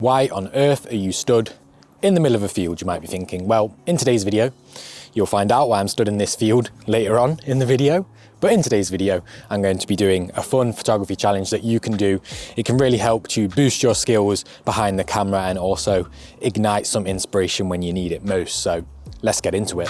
Why on earth are you stood in the middle of a field, you might be thinking? Well, in today's video, you'll find out why I'm stood in this field later on in the video. But in today's video, I'm going to be doing a fun photography challenge that you can do. It can really help to boost your skills behind the camera and also ignite some inspiration when you need it most. So let's get into it.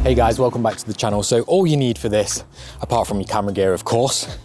Hey guys, welcome back to the channel. So all you need for this, apart from your camera gear of course,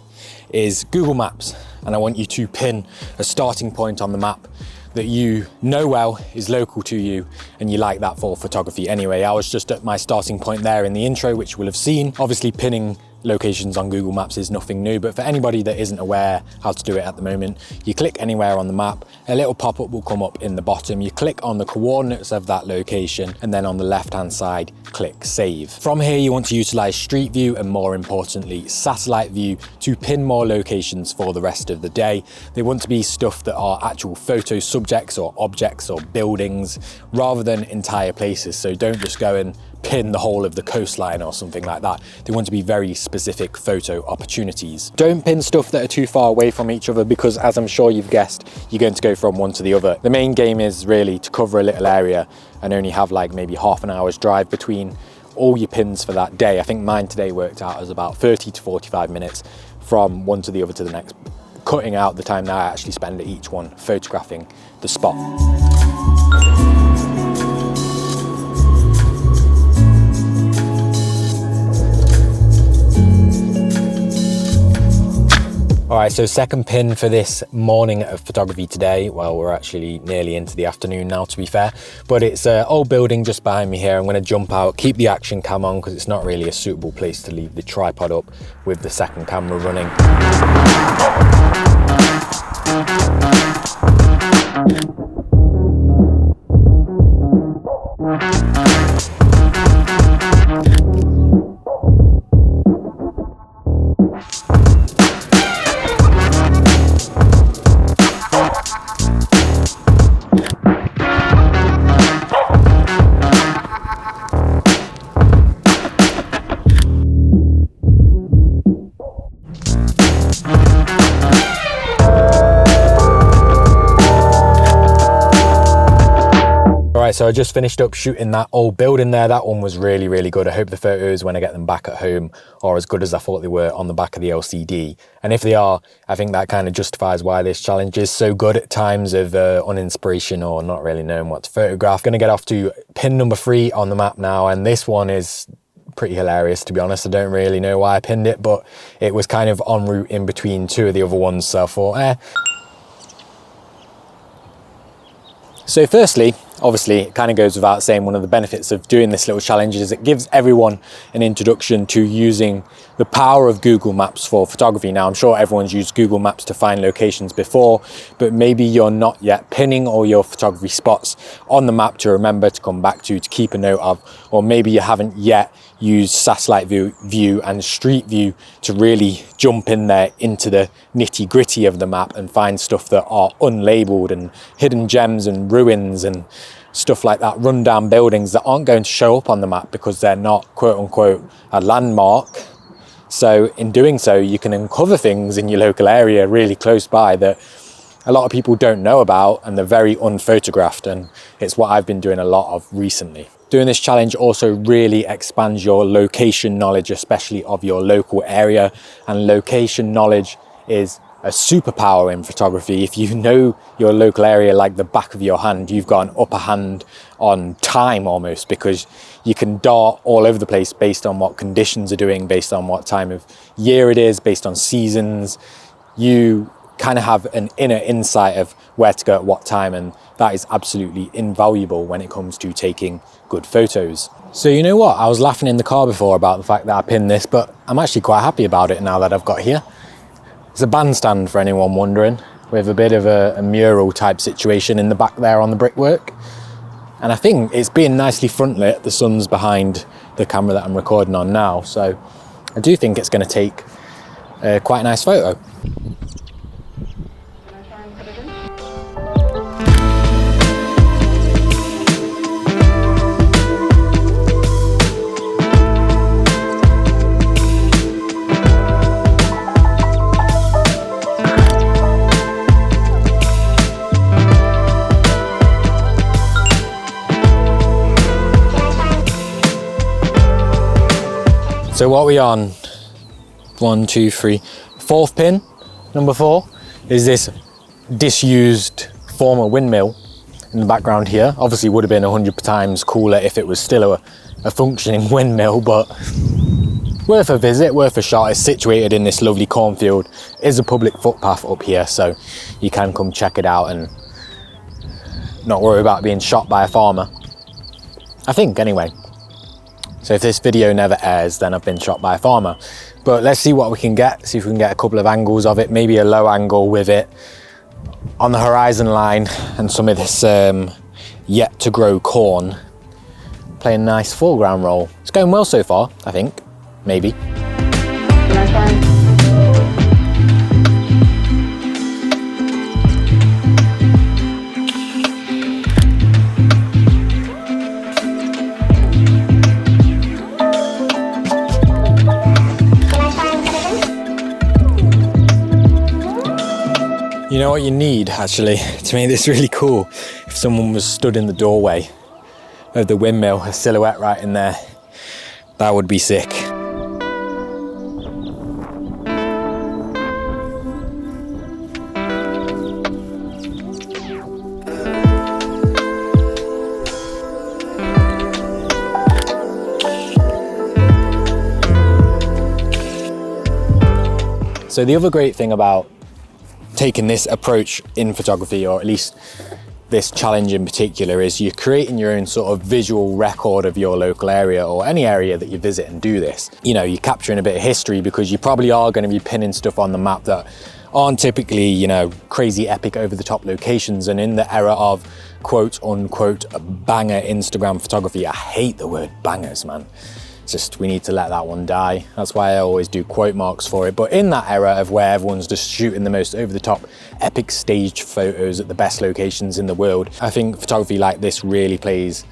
is Google Maps. And I want you to pin a starting point on the map that you know well, is local to you, and you like that for photography anyway. I was just at my starting point there in the intro, which you will have seen. Obviously pinning locations on Google Maps is nothing new, but for anybody that isn't aware how to do it at the moment, you click anywhere on the map, a little pop-up will come up in the bottom, you click on the coordinates of that location, and then on the left hand side, click save. From here, you want to utilize Street View and more importantly, Satellite View to pin more locations for the rest of the day. They want to be stuff that are actual photo subjects or objects or buildings rather than entire places. So don't just go and pin the whole of the coastline or something like that. They want to be very specific photo opportunities. Don't pin stuff that are too far away from each other because, as I'm sure you've guessed, you're going to go from one to the other. The main game is really to cover a little area and only have like maybe half an hour's drive between all your pins for that day. I think mine today worked out as about 30 to 45 minutes from one to the other to the next, cutting out the time that I actually spend at each one photographing the spot. All right, so second pin for this morning of photography today. Well, we're actually nearly into the afternoon now, to be fair, but it's an old building just behind me here. I'm gonna jump out, keep the action cam on because it's not really a suitable place to leave the tripod up with the second camera running. So I just finished up shooting that old building there. That one was really, really good. I hope the photos, when I get them back at home, are as good as I thought they were on the back of the LCD. And if they are, I think that kind of justifies why this challenge is so good at times of uninspiration or not really knowing what to photograph. Gonna get off to pin number 3 on the map now. And this one is pretty hilarious, to be honest. I don't really know why I pinned it, but it was kind of en route in between two of the other ones. So I thought, So firstly, obviously, it kind of goes without saying, one of the benefits of doing this little challenge is it gives everyone an introduction to using the power of Google Maps for photography. Now, I'm sure everyone's used Google Maps to find locations before, but maybe you're not yet pinning all your photography spots on the map to remember to come back to keep a note of, or maybe you haven't yet used Satellite View and Street View to really jump in there into the nitty gritty of the map and find stuff that are unlabeled and hidden gems and ruins and stuff like that, rundown buildings that aren't going to show up on the map because they're not quote unquote a landmark. So in doing so, you can uncover things in your local area really close by that a lot of people don't know about and they're very unphotographed, and it's what I've been doing a lot of recently. Doing this challenge also really expands your location knowledge, especially of your local area, and location knowledge is a superpower in photography. If you know your local area like the back of your hand, you've got an upper hand on time almost, because you can dart all over the place based on what conditions are doing, based on what time of year it is, based on seasons. You kind of have an inner insight of where to go at what time, and that is absolutely invaluable when it comes to taking good photos. So you know what, I was laughing in the car before about the fact that I pinned this, but I'm actually quite happy about it now that I've got here. It's a bandstand for anyone wondering, with a bit of a mural type situation in the back there on the brickwork. And I think it's being nicely front lit. The sun's behind the camera that I'm recording on now, so I do think it's going to take quite a nice photo. So what are we on? 1, 2, 3, 4th pin, number 4, is this disused former windmill in the background here. Obviously would have been 100 times cooler if it was still a functioning windmill, but worth a visit, worth a shot. It's situated in this lovely cornfield. Is a public footpath up here, so you can come check it out and not worry about being shot by a farmer. I think, anyway. So if this video never airs, then I've been shot by a farmer. But let's see what we can get, see if we can get a couple of angles of it, maybe a low angle with it on the horizon line and some of this yet to grow corn playing a nice foreground role. It's going well so far, I think, maybe. You know what you need, actually, to make this really cool? If someone was stood in the doorway of the windmill, a silhouette right in there, that would be sick. So the other great thing about taking this approach in photography, or at least this challenge in particular, is you're creating your own sort of visual record of your local area or any area that you visit and do this. You know, you're capturing a bit of history because you probably are going to be pinning stuff on the map that aren't typically, you know, crazy epic over the top locations. And in the era of quote unquote banger Instagram photography, I hate the word bangers, man. Just, we need to let that one die. That's why I always do quote marks for it. But in that era of where everyone's just shooting the most over the top epic staged photos at the best locations in the world, I think photography like this really plays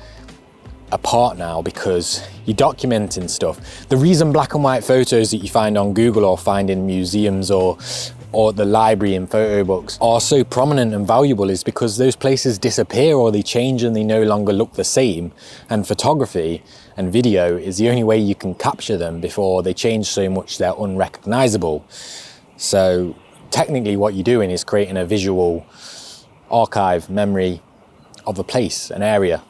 a part now, because you're documenting stuff. The reason black and white photos that you find on Google or find in museums or the library in photo books are so prominent and valuable is because those places disappear or they change and they no longer look the same. And photography and video is the only way you can capture them before they change so much they're unrecognizable. So technically what you're doing is creating a visual archive memory of a place, an area,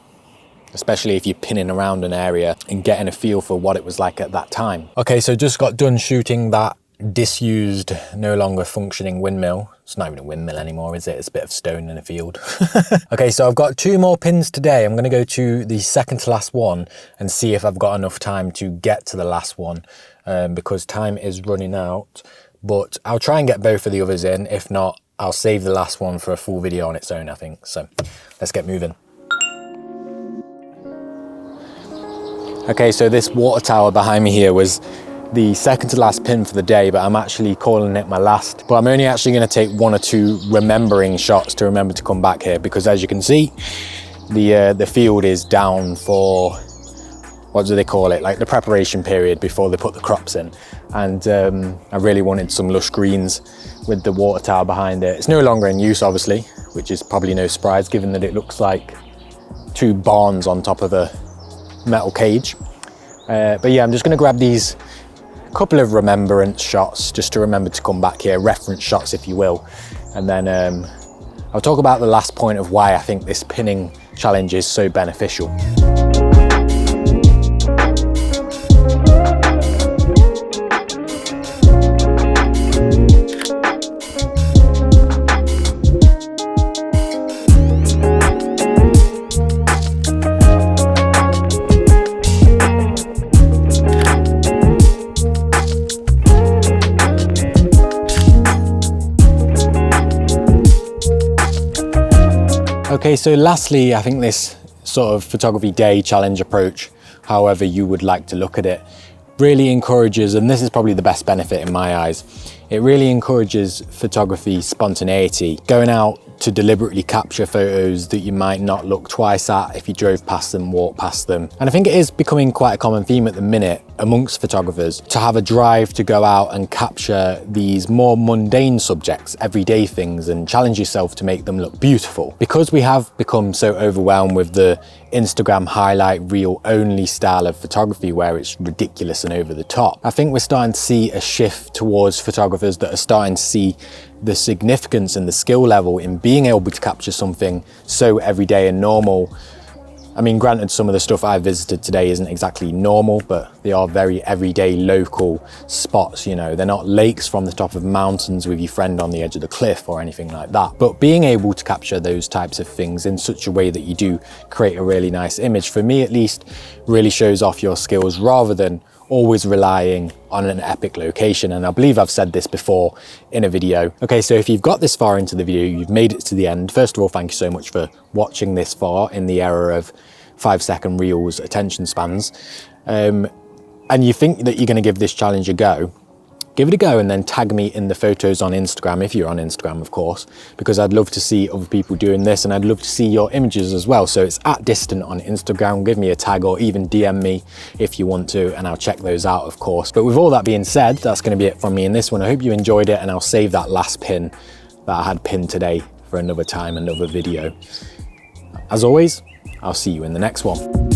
especially if you're pinning around an area and getting a feel for what it was like at that time. Okay, so just got done shooting that disused, no longer functioning windmill. It's not even a windmill anymore, is it? It's a bit of stone in a field. Okay, so I've got 2 more pins today. I'm going to go to the second to last one and see if I've got enough time to get to the last one, because time is running out. But I'll try and get both of the others in. If not, I'll save the last one for a full video on its own, I think. So let's get moving. Okay, so this water tower behind me here was the second to last pin for the day, but I'm actually calling it my last. But I'm only actually going to take 1 or 2 remembering shots to remember to come back here, because as you can see, the field is down for, what do they call it, like the preparation period before they put the crops in. And I really wanted some lush greens with the water tower behind it. It's no longer in use, obviously, which is probably no surprise given that it looks like 2 barns on top of a metal cage. But yeah, I'm just going to grab these couple of remembrance shots just to remember to come back here, reference shots if you will, and then I'll talk about the last point of why I think this pinning challenge is so beneficial. Okay, so lastly, I think this sort of photography day challenge approach, however you would like to look at it, really encourages, and this is probably the best benefit in my eyes, it really encourages photography spontaneity, going out to deliberately capture photos that you might not look twice at if you drove past them, walked past them. And I think it is becoming quite a common theme at the minute amongst photographers to have a drive to go out and capture these more mundane subjects, everyday things, and challenge yourself to make them look beautiful. Because we have become so overwhelmed with the Instagram highlight reel only style of photography where it's ridiculous and over the top, I think we're starting to see a shift towards photographers that are starting to see the significance and the skill level in being able to capture something so everyday and normal. I mean, granted, some of the stuff I visited today isn't exactly normal, but they are very everyday local spots, you know. They're not lakes from the top of mountains with your friend on the edge of the cliff or anything like that. But being able to capture those types of things in such a way that you do create a really nice image, for me at least, really shows off your skills rather than always relying on an epic location. And I believe I've said this before in a video. Okay, so if you've got this far into the video, you've made it to the end. First of all, thank you so much for watching this far in the era of 5-second reels attention spans. And you think that you're going to give this challenge a go, give it a go and then tag me in the photos on Instagram, if you're on Instagram, of course, because I'd love to see other people doing this and I'd love to see your images as well. So it's @distant on Instagram, give me a tag or even DM me if you want to, and I'll check those out, of course. But with all that being said, that's going to be it from me in this one. I hope you enjoyed it, and I'll save that last pin that I had pinned today for another time, another video. As always, I'll see you in the next one.